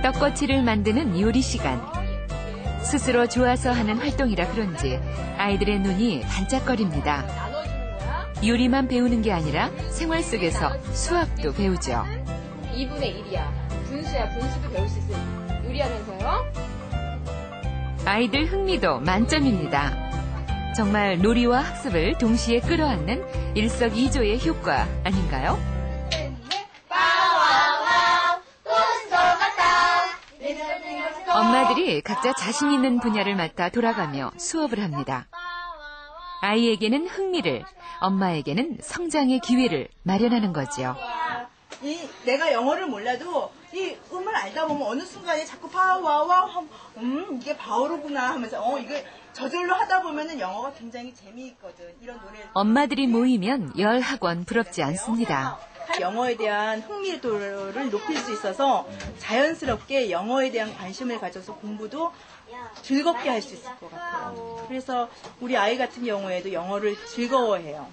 떡꼬치를 만드는 요리 시간. 스스로 좋아서 하는 활동이라 그런지 아이들의 눈이 반짝거립니다. 요리만 배우는 게 아니라 생활 속에서 수학도 배우죠. 2분의 1이야. 분수야. 분수도 배울 수 있어요. 요리하면서요. 아이들 흥미도 만점입니다. 정말 놀이와 학습을 동시에 끌어안는 일석이조의 효과 아닌가요? 엄마들이 각자 자신 있는 분야를 맡아 돌아가며 수업을 합니다. 아이에게는 흥미를, 엄마에게는 성장의 기회를 마련하는 거지요. 내가 영어를 몰라도 이 음을 알다 보면 어느 순간에 자꾸 파와와 이게 바오로구나 하면서 이게 저절로 하다 보면은 영어가 굉장히 재미있거든. 이런 노래를 엄마들이 모이면 열 학원 부럽지 않습니다. 영어에 대한 흥미도를 높일 수 있어서 자연스럽게 영어에 대한 관심을 가져서 공부도 즐겁게 할 수 있을 것 같아요. 그래서 우리 아이 같은 경우에도 영어를 즐거워해요.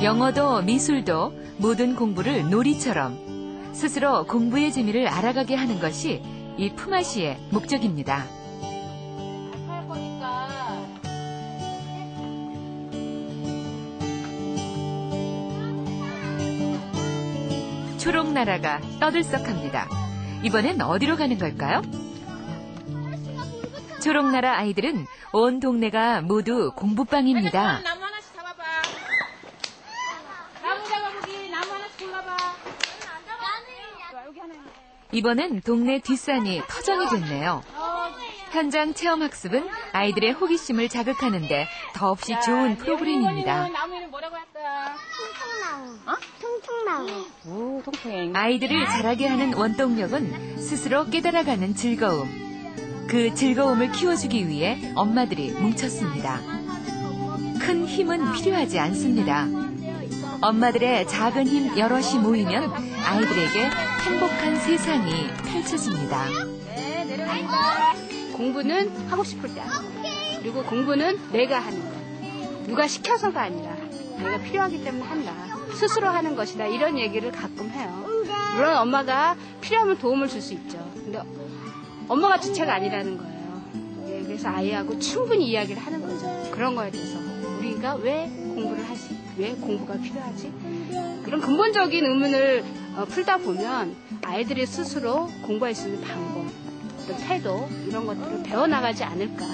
영어도 미술도 모든 공부를 놀이처럼 스스로 공부의 재미를 알아가게 하는 것이 이 품앗이의 목적입니다. 할 거니까. 초록나라가 떠들썩합니다. 이번엔 어디로 가는 걸까요? 초록나라 아이들은 온 동네가 모두 공부방입니다. 나무 하나씩 잡아봐. 나무 잡아보기. 나무 하나씩 골라봐. 여기 하나 있네. 이번엔 동네 뒷산이 터전이 됐네요. 현장 체험학습은 아이들의 호기심을 자극하는 데 더없이 좋은 프로그램입니다. 나무 이름 뭐라고 할까? 통통나무. 오, 통통해. 아이들을 자라게 하는 원동력은 스스로 깨달아가는 즐거움. 그 즐거움을 키워주기 위해 엄마들이 뭉쳤습니다. 큰 힘은 필요하지 않습니다. 엄마들의 작은 힘 여럿이 모이면 아이들에게 행복한 세상이 펼쳐집니다. 네, 내려간다. 공부는 하고 싶을 때 하는 거야. 그리고 공부는 내가 하는 거야. 누가 시켜서가 아니라 내가 필요하기 때문에 한다. 스스로 하는 것이다. 이런 얘기를 가끔 해요. 물론 엄마가 필요하면 도움을 줄 수 있죠. 근데 엄마가 주체가 아니라는 거예요. 예, 그래서 아이하고 충분히 이야기를 하는 거죠. 그런 거에 대해서 우리가 왜 공부를 하지? 왜 공부가 필요하지? 이런 근본적인 의문을 풀다 보면 아이들이 스스로 공부할 수 있는 방법, 어떤 태도 이런 것들을 배워나가지 않을까.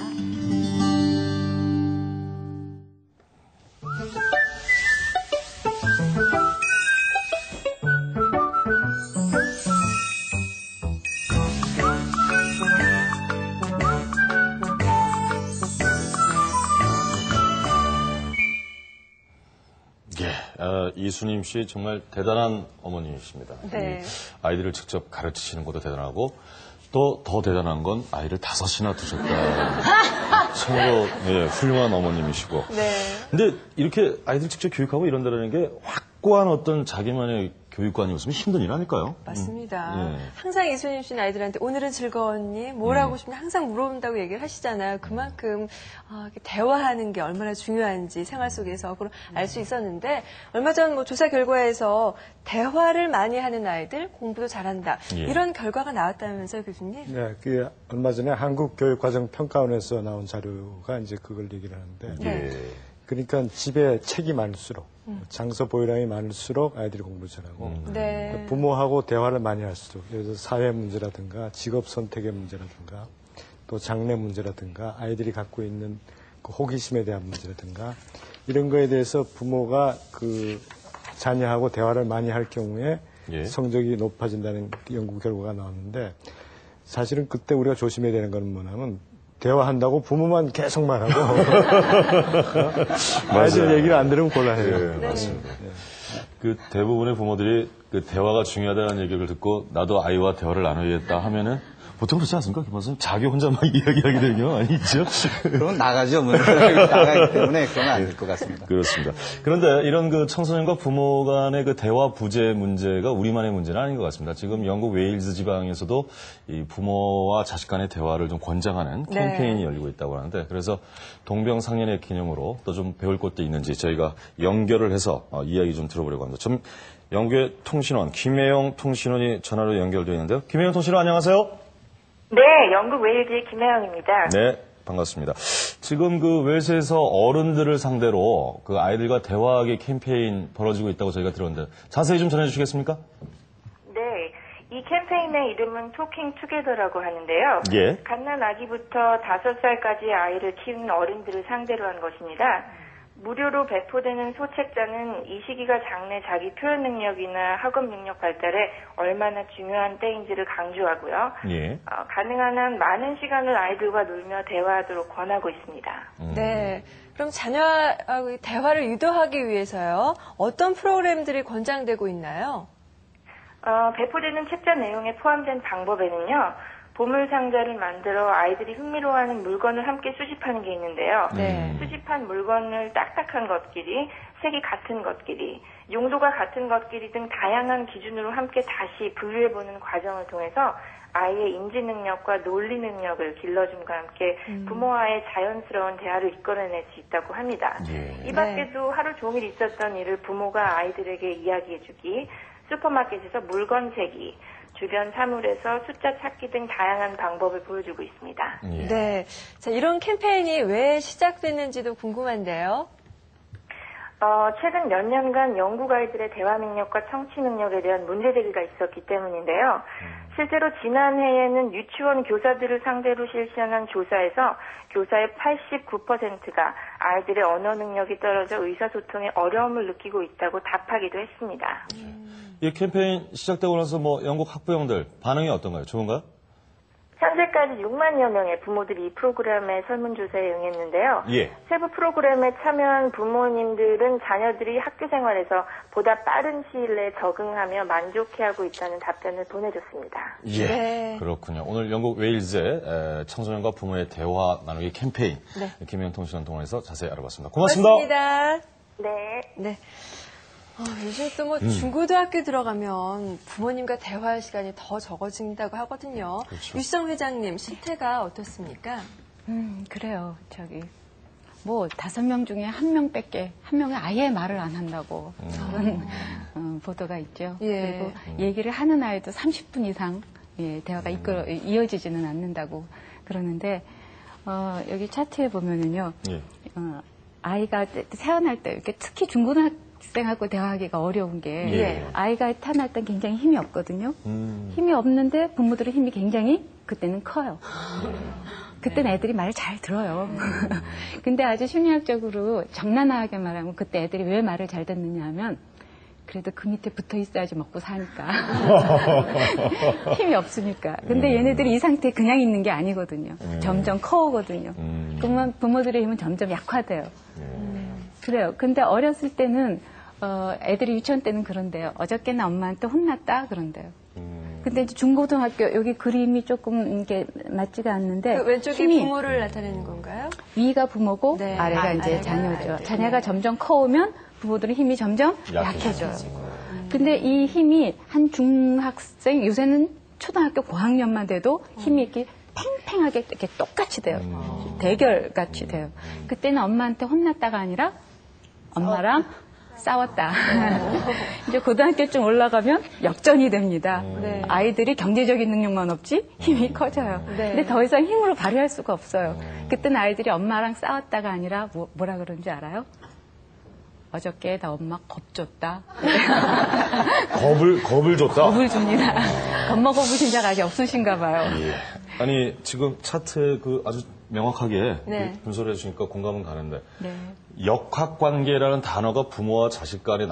이수님 씨 정말 대단한 어머님이십니다. 네. 아이들을 직접 가르치시는 것도 대단하고 또 더 대단한 건 아이를 5이나 두셨다. 참으로 훌륭한 어머님이시고. 네. 근데 이렇게 아이들 직접 교육하고 이런다는 게 확고한 어떤 자기만의 교육관이 없으면 힘든 일 아닐까요? 맞습니다. 항상 이수님 씨는 아이들한테 오늘은 즐거웠니? 뭘 하고 싶니? 항상 물어본다고 얘기를 하시잖아요. 그만큼 이렇게 대화하는 게 얼마나 중요한지 생활 속에서 그걸 알 수 있었는데 얼마 전 조사 결과에서 대화를 많이 하는 아이들 공부도 잘한다. 이런 결과가 나왔다면서요, 교수님? 네, 그게 얼마 전에 한국교육과정평가원에서 나온 자료가 이제 그걸 얘기를 하는데 그러니까 집에 책이 많을수록 장서 보유량이 많을수록 아이들이 공부를 잘하고 네. 부모하고 대화를 많이 할수록 예를 들어서 사회 문제라든가 직업 선택의 문제라든가 또 장래 문제라든가 아이들이 갖고 있는 그 호기심에 대한 문제라든가 이런 거에 대해서 부모가 그 자녀하고 대화를 많이 할 경우에 성적이 높아진다는 연구 결과가 나왔는데 사실은 그때 우리가 조심해야 되는 건 뭐냐면 대화한다고 부모만 계속 말하고 아이들 얘기를 안 들으면 곤란해요. 네, 맞습니다. 그 대부분의 부모들이 그 대화가 중요하다는 얘기를 듣고 나도 아이와 대화를 나눠야겠다 하면은 보통 그렇지 않습니까? 김 선생님 자기 혼자 막 이야기하게 되는 경우 아니죠? 그러면 나가죠. 나가기 때문에 그건 안 될 것 같습니다. 그렇습니다. 그런데 이런 그 청소년과 부모 간의 그 대화 부재 문제가 우리만의 문제는 아닌 것 같습니다. 지금 영국 웨일즈 지방에서도 이 부모와 자식 간의 대화를 좀 권장하는 캠페인이 열리고 있다고 하는데 그래서 동병상련의 기념으로 또 좀 배울 것도 있는지 저희가 연결을 해서 이야기 좀 들어보려고 합니다. 좀 영국의 통신원 김혜영 통신원이 전화로 연결되어 있는데요. 김혜영 통신원 안녕하세요. 네, 영국 웨일즈의 김혜영입니다. 네, 반갑습니다. 지금 그 웨일스에서 어른들을 상대로 그 아이들과 대화하기 캠페인 벌어지고 있다고 저희가 들었는데 자세히 좀 전해주시겠습니까? 네, 이 캠페인의 이름은 토킹 투게더라고 하는데요. 예. 갓난 아기부터 5살까지의 아이를 키우는 어른들을 상대로 한 것입니다. 무료로 배포되는 소책자는 이 시기가 장래 자기 표현 능력이나 학업 능력 발달에 얼마나 중요한 때인지를 강조하고요. 예. 가능한 한 많은 시간을 아이들과 놀며 대화하도록 권하고 있습니다. 네. 그럼 자녀와 대화를 유도하기 위해서요. 어떤 프로그램들이 권장되고 있나요? 배포되는 책자 내용에 포함된 방법에는요. 보물 상자를 만들어 아이들이 흥미로워하는 물건을 함께 수집하는 게 있는데요. 네. 수집한 물건을 딱딱한 것끼리, 색이 같은 것끼리, 용도가 같은 것끼리 등 다양한 기준으로 함께 다시 분류해보는 과정을 통해서 아이의 인지 능력과 논리 능력을 길러줌과 함께 부모와의 자연스러운 대화를 이끌어낼 수 있다고 합니다. 예. 이 밖에도 하루 종일 있었던 일을 부모가 아이들에게 이야기해주기, 슈퍼마켓에서 물건 세기, 주변 사물에서 숫자 찾기 등 다양한 방법을 보여주고 있습니다. 예. 네. 자, 이런 캠페인이 왜 시작됐는지도 궁금한데요. 최근 몇 년간 영국 아이들의 대화 능력과 청취 능력에 대한 문제제기가 있었기 때문인데요. 실제로 지난해에는 유치원 교사들을 상대로 실시한 조사에서 교사의 89%가 아이들의 언어 능력이 떨어져 의사소통에 어려움을 느끼고 있다고 답하기도 했습니다. 이 캠페인 시작되고 나서 영국 학부형들 반응이 어떤가요? 좋은가요? 현재까지 6만여 명의 부모들이 이 프로그램의 설문조사에 응했는데요. 예. 세부 프로그램에 참여한 부모님들은 자녀들이 학교 생활에서 보다 빠른 시일 내에 적응하며 만족해하고 있다는 답변을 보내줬습니다. 예. 네. 그렇군요. 오늘 영국 웨일즈의 청소년과 부모의 대화 나누기 캠페인 김혜영 통신원 통해서 자세히 알아봤습니다. 고맙습니다. 고맙습니다. 네. 네. 요즘 또 중고등학교 들어가면 부모님과 대화할 시간이 더 적어진다고 하거든요. 그렇죠. 유시정 회장님, 실태가 어떻습니까? 그래요. 5명 중에 1명밖에, 1명이 아예 말을 안 한다고 그런 보도가 있죠. 예. 그리고 얘기를 하는 아이도 30분 이상 대화가 이어지지는 않는다고 그러는데 여기 차트에 보면은요. 예. 아이가 태어날 때 이렇게 특히 중고등학생하고 대화하기가 어려운 게 예. 아이가 태어날 땐 굉장히 힘이 없거든요. 힘이 없는데 부모들의 힘이 굉장히 그때는 커요. 그때는 애들이 말을 잘 들어요. 근데 아주 심리학적으로 적나라하게 말하면 그때 애들이 왜 말을 잘 듣느냐 하면 그래도 그 밑에 붙어 있어야지 먹고 사니까. 힘이 없으니까. 근데 얘네들이 이 상태에 그냥 있는 게 아니거든요. 점점 커오거든요. 그러면 부모들의 힘은 점점 약화돼요. 그래요. 근데 어렸을 때는 애들이 유치원 때는 그런데요. 어저께는 엄마한테 혼났다 그런데요. 근데 이제 중고등학교 여기 그림이 조금 이게 맞지가 않는데 그 왼쪽이 힘이 부모를 나타내는 건가요? 위가 부모고 네. 아래가 이제 아래가 자녀죠. 아이들. 자녀가 점점 커오면 부모들의 힘이 점점 약해져요. 근데 이 힘이 한 중학생 요새는 초등학교 고학년만 돼도 힘이 이렇게 팽팽하게 이렇게 똑같이 돼요. 대결같이 돼요. 그때는 엄마한테 혼났다가 아니라 엄마랑 싸웠다. 이제 고등학교쯤 올라가면 역전이 됩니다. 네. 아이들이 경제적인 능력만 없지 힘이 커져요. 네. 근데 더 이상 힘으로 발휘할 수가 없어요. 그때는 아이들이 엄마랑 싸웠다가 아니라 뭐라 그런지 알아요? 어저께 나 엄마 겁 줬다. 겁을 줬다? 겁을 줍니다. 겁먹어보신 적 아직 없으신가 봐요. 예. 아니, 지금 차트에 아주 명확하게 네. 분석을 해주시니까 공감은 가는데 네. 역학관계라는 단어가 부모와 자식 간에